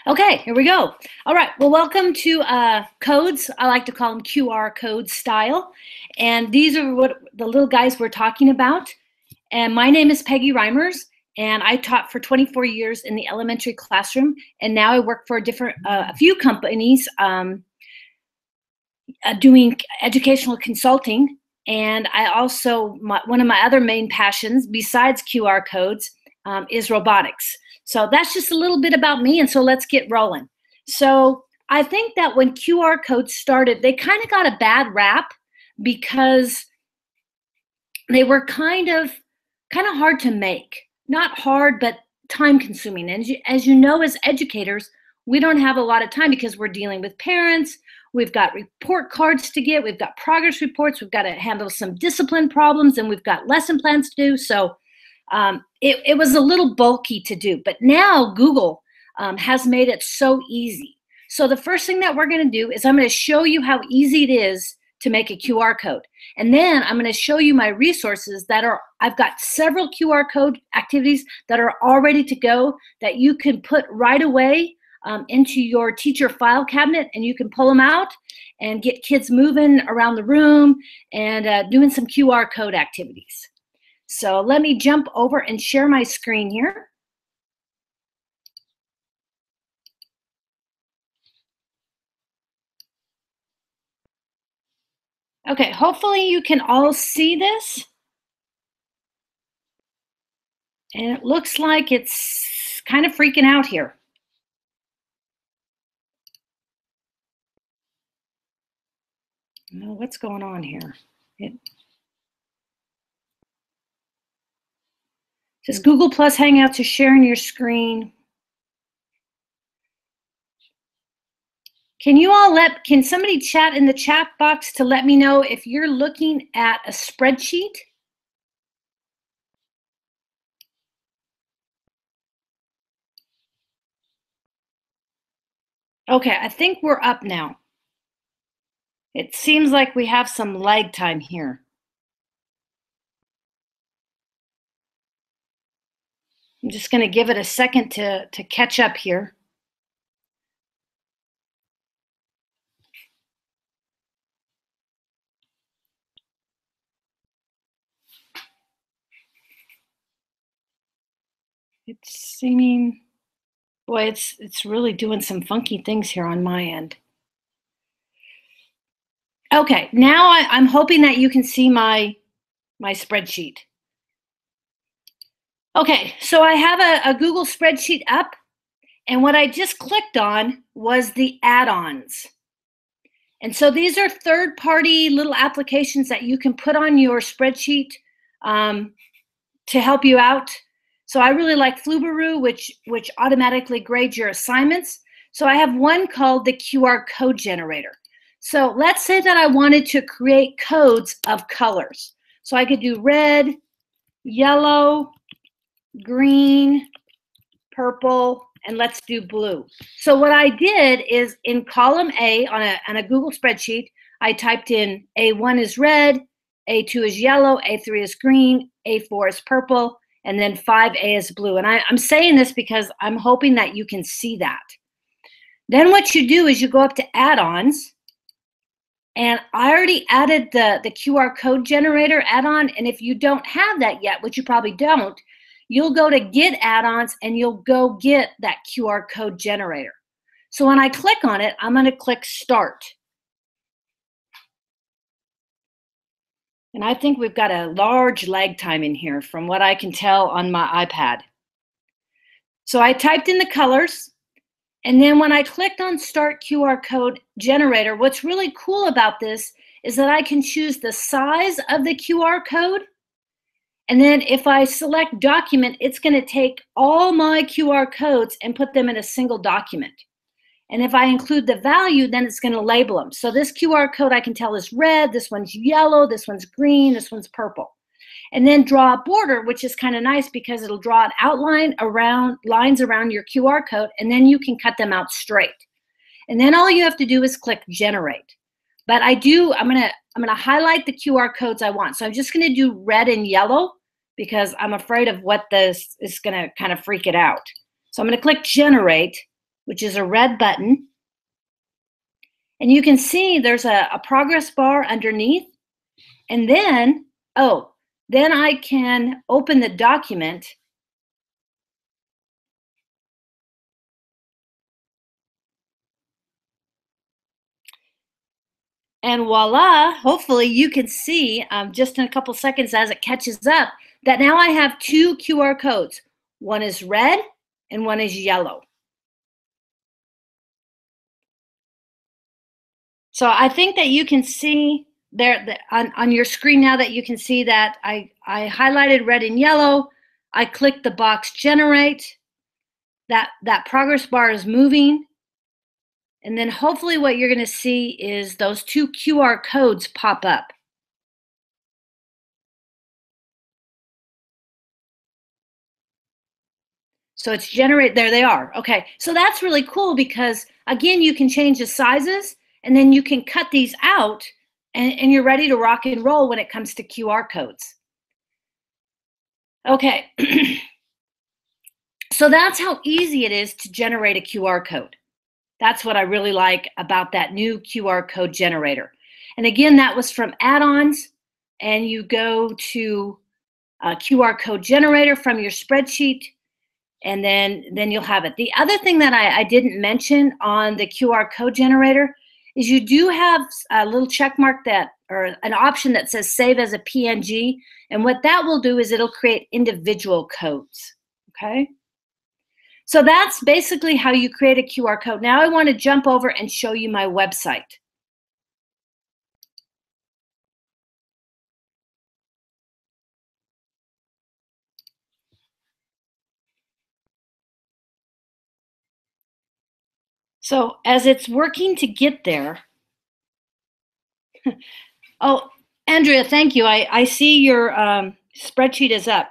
Okay, here we go. All right, well, welcome to codes. I like to call them QR code style. And these are what the little guys we're talking about. And my name is Peggy Reimers, and I taught for 24 years in the elementary classroom. And now I work for a few companies doing educational consulting. And I also, one of my other main passions besides QR codes is robotics. So that's just a little bit about me, and so let's get rolling. So I think that when QR codes started, they kind of got a bad rap because they were kind of hard to make. Not hard, but time consuming. And as you know, as educators, we don't have a lot of time because we're dealing with parents. We've got report cards to get. We've got progress reports. We've got to handle some discipline problems, and we've got lesson plans to do. So it was a little bulky to do. But now Google has made it so easy. So the first thing that we're going to do is I'm going to show you how easy it is to make a QR code. And then I'm going to show you my resources I've got several QR code activities that are all ready to go that you can put right away into your teacher file cabinet, and you can pull them out and get kids moving around the room and doing some QR code activities. So let me jump over and share my screen here. Okay, hopefully you can all see this. And it looks like it's kind of freaking out here. Oh, what's going on here? It says Google Plus Hangouts is sharing your screen. Can somebody chat in the chat box to let me know if you're looking at a spreadsheet? Okay, I think we're up now. It seems like we have some lag time here. I'm just going to give it a second to catch up here. It's seeming, boy, it's really doing some funky things here on my end. Okay, now I'm hoping that you can see my spreadsheet. Okay, so I have a Google spreadsheet up, and what I just clicked on was the add-ons. And so these are third-party little applications that you can put on your spreadsheet to help you out. So I really like Flubaroo, which automatically grades your assignments. So I have one called the QR code generator. So let's say that I wanted to create codes of colors. So I could do red, yellow, green, purple, and let's do blue. So what I did is in column A on a Google spreadsheet, I typed in A1 is red, A2 is yellow, A3 is green, A4 is purple, and then 5A is blue. And I'm saying this because I'm hoping that you can see that. Then what you do is you go up to add-ons, and I already added the QR code generator add-on. And if you don't have that yet, which you probably don't, you'll go to get add-ons and you'll go get that QR code generator. So when I click on it, I'm going to click start. And I think we've got a large lag time in here from what I can tell on my iPad. So I typed in the colors, and then when I clicked on Start QR Code Generator, what's really cool about this is that I can choose the size of the QR code. And then if I select document, it's going to take all my QR codes and put them in a single document. And if I include the value, then it's going to label them. So this QR code I can tell is red, this one's yellow, this one's green, this one's purple. And then draw a border, which is kind of nice because it'll draw an outline around, lines around your QR code, and then you can cut them out straight. And then all you have to do is click generate. But I'm gonna highlight the QR codes I want. So I'm just gonna do red and yellow because I'm afraid of what this is gonna kind of freak it out. So I'm gonna click generate, which is a red button. And you can see there's a progress bar underneath. And then, then I can open the document. And voila, hopefully you can see just in a couple seconds as it catches up that now I have two QR codes. One is red and one is yellow. So I think that you can see there on your screen now that you can see that I highlighted red and yellow. I clicked the box generate. That progress bar is moving. And then hopefully what you're going to see is those two QR codes pop up. So it's generate, there they are. Okay, so that's really cool because again, you can change the sizes and then you can cut these out and you're ready to rock and roll when it comes to QR codes. Okay, so that's how easy it is to generate a QR code. That's what I really like about that new QR code generator. And again, that was from add-ons, and you go to QR code generator from your spreadsheet, and then you'll have it. The other thing that I didn't mention on the QR code generator is you do have a little check mark or an option that says save as a PNG, and what that will do is it'll create individual codes, okay? So that's basically how you create a QR code. Now I want to jump over and show you my website. So as it's working to get there, oh, Andrea, thank you. I see your spreadsheet is up.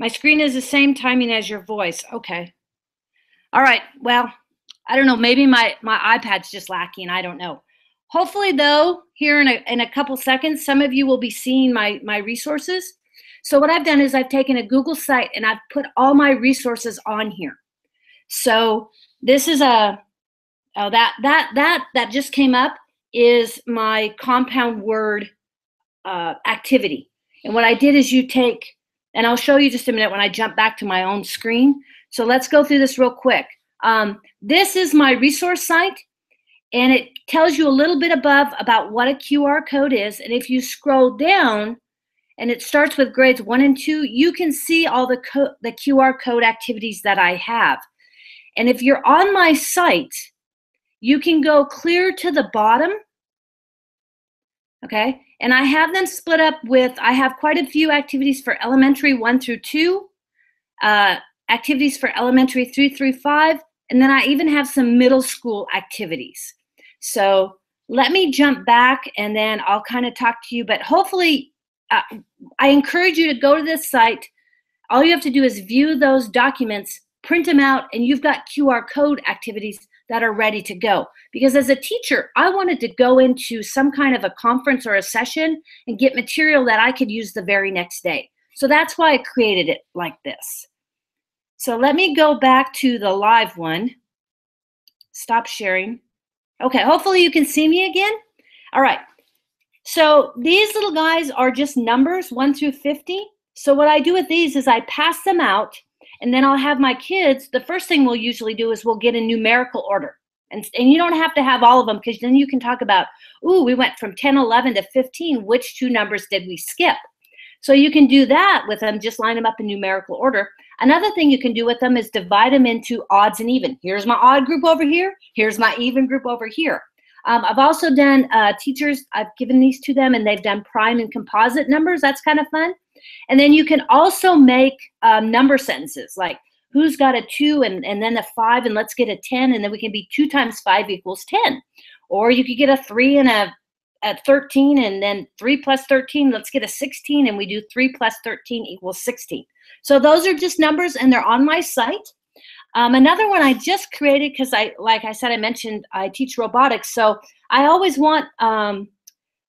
My screen is the same timing as your voice. Okay. All right. Well, I don't know. Maybe my iPad's just lacking. I don't know. Hopefully, though, here in a couple seconds, some of you will be seeing my resources. So what I've done is I've taken a Google site and I've put all my resources on here. So this is that just came up is my compound word activity. And what I did is you take, and I'll show you just a minute when I jump back to my own screen. So let's go through this real quick. This is my resource site, and it tells you a little bit above about what a QR code is. And if you scroll down, and it starts with grades 1 and 2, you can see all the QR code activities that I have. And if you're on my site, you can go clear to the bottom, okay? And I have them split up with, I have quite a few activities for elementary 1 through 2, activities for elementary 3 through 5, and then I even have some middle school activities. So let me jump back and then I'll kind of talk to you, but hopefully I encourage you to go to this site. All you have to do is view those documents, print them out, and you've got QR code activities that are ready to go. Because as a teacher, I wanted to go into some kind of a conference or a session and get material that I could use the very next day. So that's why I created it like this. So let me go back to the live one. Stop sharing. Okay, hopefully you can see me again. All right. So these little guys are just numbers 1 through 50. So what I do with these is I pass them out, and then I'll have my kids, the first thing we'll usually do is we'll get a numerical order. And you don't have to have all of them, because then you can talk about, ooh, we went from 10, 11 to 15. Which 2 numbers did we skip? So you can do that with them, just line them up in numerical order. Another thing you can do with them is divide them into odds and even. Here's my odd group over here. Here's my even group over here. I've also done teachers, I've given these to them, and they've done prime and composite numbers. That's kind of fun. And then you can also make number sentences, like who's got a 2 and then a 5, and let's get a 10, and then we can be 2 times 5 equals 10. Or you could get a 3 and a 13, and then 3 plus 13, let's get a 16, and we do 3 plus 13 equals 16. So those are just numbers, and they're on my site. Another one I just created, because like I said, I mentioned I teach robotics, so I always want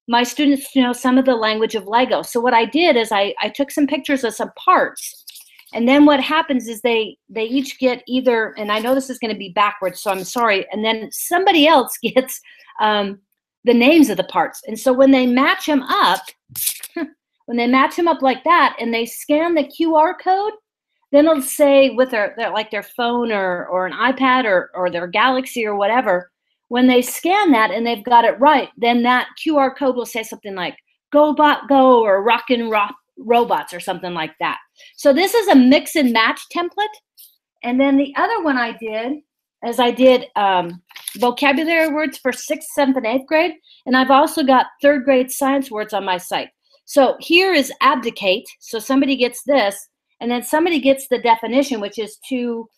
my students to know some of the language of Lego. So what I did is I took some pictures of some parts, And then what happens is they each get either, and I know this is going to be backwards, so I'm sorry, and then somebody else gets the names of the parts. And so when they match them up, when they match them up like that, and they scan the QR code, then it'll say with their like their phone or an iPad or their Galaxy or whatever, when they scan that and they've got it right, then that QR code will say something like "Go Bot Go" or "Rockin' Rock Robots" or something like that. So this is a mix and match template. And then the other one I did is I did vocabulary words for 6th, 7th, and 8th grade. And I've also got 3rd grade science words on my site. So here is abdicate. So somebody gets this, and then somebody gets the definition, which is to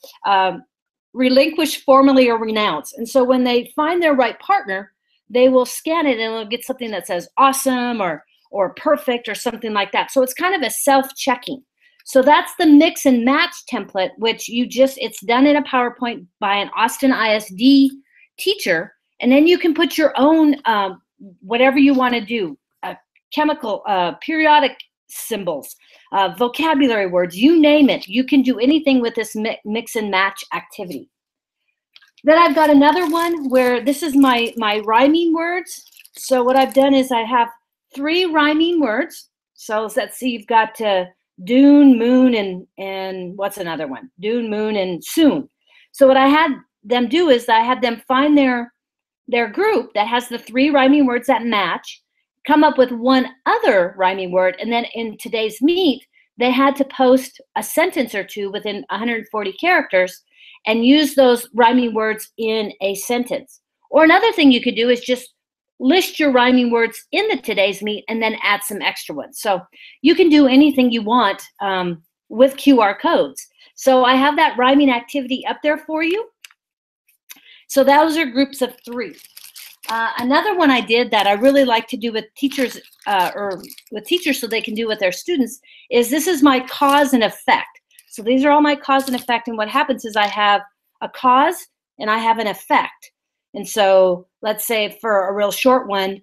relinquish formally or renounce. And so when they find their right partner, they will scan it and they'll get something that says awesome or perfect or something like that. So it's kind of a self-checking. So that's the mix and match template, which it's done in a PowerPoint by an Austin ISD teacher. And then you can put your own, whatever you want to do, chemical, periodic symbols, vocabulary words, you name it. You can do anything with this mix and match activity. Then I've got another one where this is my rhyming words. So what I've done is I have 3 rhyming words. So let's see, you've got dune, moon, and what's another one? Dune, moon, and soon. So what I had them do is I had them find their group that has the 3 rhyming words that match, come up with one other rhyming word, and then in today's meet, they had to post a sentence or two within 140 characters and use those rhyming words in a sentence. Or another thing you could do is just list your rhyming words in the today's meet and then add some extra ones. So you can do anything you want with QR codes. So I have that rhyming activity up there for you. So those are groups of 3. Another one I did that I really like to do with teachers so they can do with their students is this is my cause and effect. So these are all my cause and effect, and what happens is I have a cause and I have an effect. And so let's say for a real short one,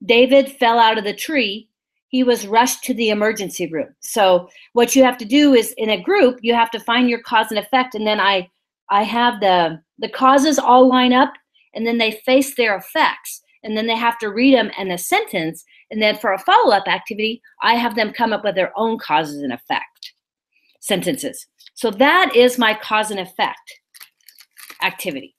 David fell out of the tree. He was rushed to the emergency room. So what you have to do is in a group, you have to find your cause and effect. And then I have the causes all line up, and then they face their effects. And then they have to read them in a sentence. And then for a follow-up activity, I have them come up with their own causes and effect sentences. So that is my cause and effect activity.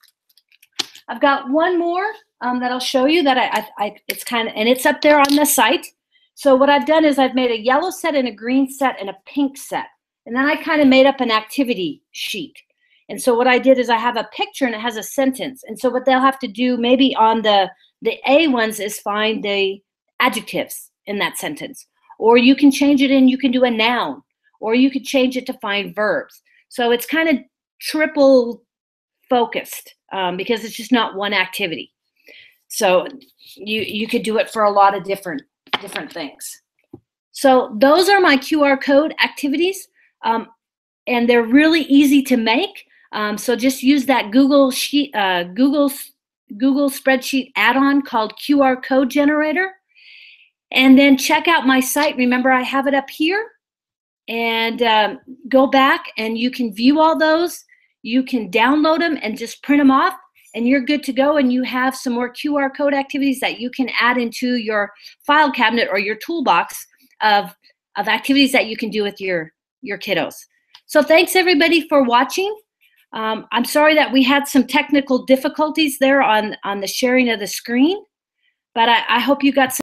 I've got one more that I'll show you that it's kind of, and it's up there on the site. So what I've done is I've made a yellow set and a green set and a pink set. And then I kind of made up an activity sheet. And so what I did is I have a picture and it has a sentence. And so what they'll have to do maybe on the A ones is find the adjectives in that sentence. Or you can change it and you can do a noun. Or you could change it to find verbs. So it's kind of triple focused because it's just not one activity. So you could do it for a lot of different things. So those are my QR code activities, and they're really easy to make. So just use that Google spreadsheet add-on called QR code generator, and then check out my site. Remember, I have it up here, and go back and you can view all those. You can download them and just print them off, and you're good to go. And you have some more QR code activities that you can add into your file cabinet or your toolbox of activities that you can do with your kiddos. So thanks everybody for watching. I'm sorry that we had some technical difficulties there on the sharing of the screen, but I hope you got some